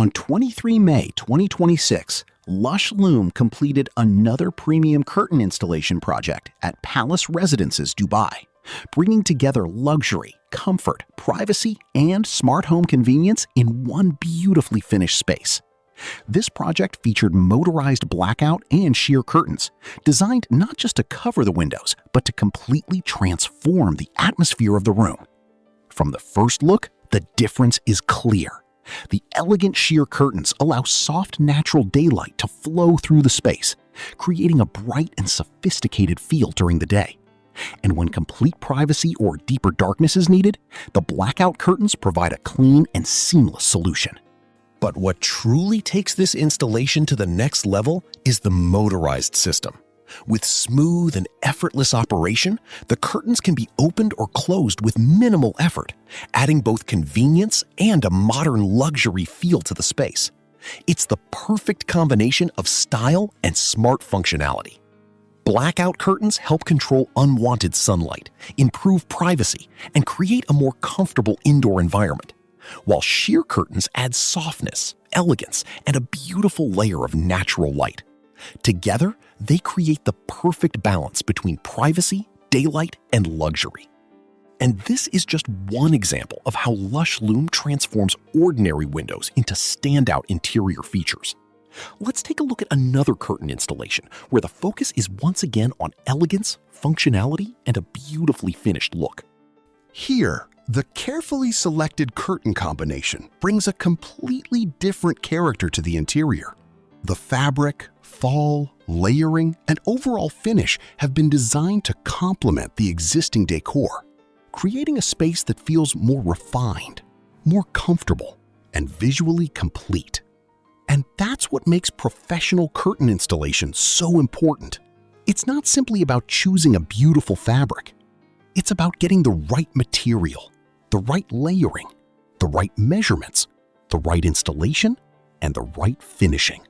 On 23 May 2026, Lush Loom completed another premium curtain installation project at Palace Residences, Dubai, bringing together luxury, comfort, privacy, and smart home convenience in one beautifully finished space. This project featured motorized blackout and sheer curtains, designed not just to cover the windows, but to completely transform the atmosphere of the room. From the first look, the difference is clear. The elegant sheer curtains allow soft, natural daylight to flow through the space, creating a bright and sophisticated feel during the day. And when complete privacy or deeper darkness is needed, the blackout curtains provide a clean and seamless solution. But what truly takes this installation to the next level is the motorized system. With smooth and effortless operation, the curtains can be opened or closed with minimal effort, adding both convenience and a modern luxury feel to the space. It's the perfect combination of style and smart functionality. Blackout curtains help control unwanted sunlight, improve privacy, and create a more comfortable indoor environment, while sheer curtains add softness, elegance, and a beautiful layer of natural light. Together, they create the perfect balance between privacy, daylight, and luxury. And this is just one example of how Lush Loom transforms ordinary windows into standout interior features. Let's take a look at another curtain installation where the focus is once again on elegance, functionality, and a beautifully finished look. Here, the carefully selected curtain combination brings a completely different character to the interior. The fabric, fall, layering, and overall finish have been designed to complement the existing decor, creating a space that feels more refined, more comfortable, and visually complete. And that's what makes professional curtain installation so important. It's not simply about choosing a beautiful fabric. It's about getting the right material, the right layering, the right measurements, the right installation, and the right finishing,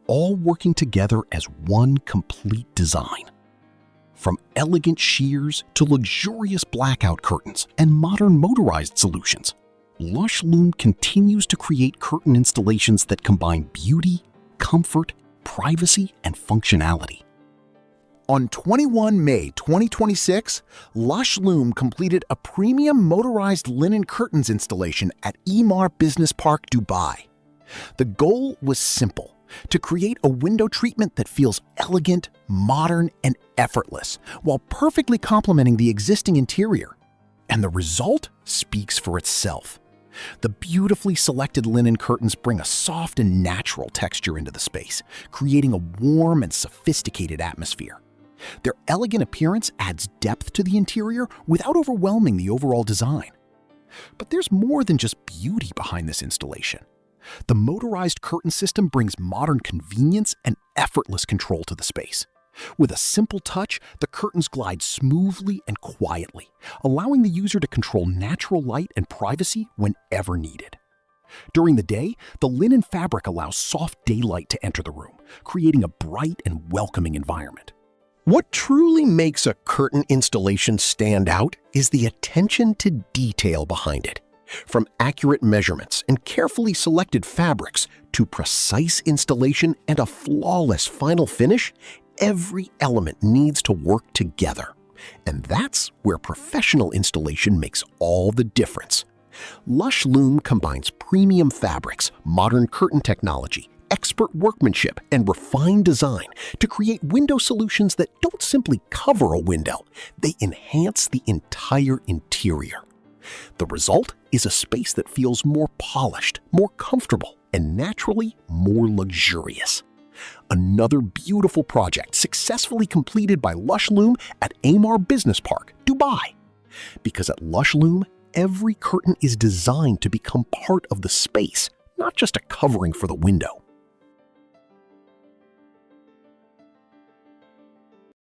all working together as one complete design. From elegant sheers to luxurious blackout curtains and modern motorized solutions, Lush Loom continues to create curtain installations that combine beauty, comfort, privacy, and functionality. On 21 May 2026, Lush Loom completed a premium motorized linen curtains installation at Emaar Business Park, Dubai. The goal was simple: to create a window treatment that feels elegant, modern, and effortless, while perfectly complementing the existing interior. And the result speaks for itself. The beautifully selected linen curtains bring a soft and natural texture into the space, creating a warm and sophisticated atmosphere. Their elegant appearance adds depth to the interior without overwhelming the overall design. But there's more than just beauty behind this installation. The motorized curtain system brings modern convenience and effortless control to the space. With a simple touch, the curtains glide smoothly and quietly, allowing the user to control natural light and privacy whenever needed. During the day, the linen fabric allows soft daylight to enter the room, creating a bright and welcoming environment. What truly makes a curtain installation stand out is the attention to detail behind it. From accurate measurements and carefully selected fabrics to precise installation and a flawless final finish, every element needs to work together. And that's where professional installation makes all the difference. Lush Loom combines premium fabrics, modern curtain technology, expert workmanship, and refined design to create window solutions that don't simply cover a window, they enhance the entire interior. The result is a space that feels more polished, more comfortable, and naturally more luxurious. Another beautiful project successfully completed by Lush Loom at Emaar Business Park, Dubai. Because at Lush Loom, every curtain is designed to become part of the space, not just a covering for the window.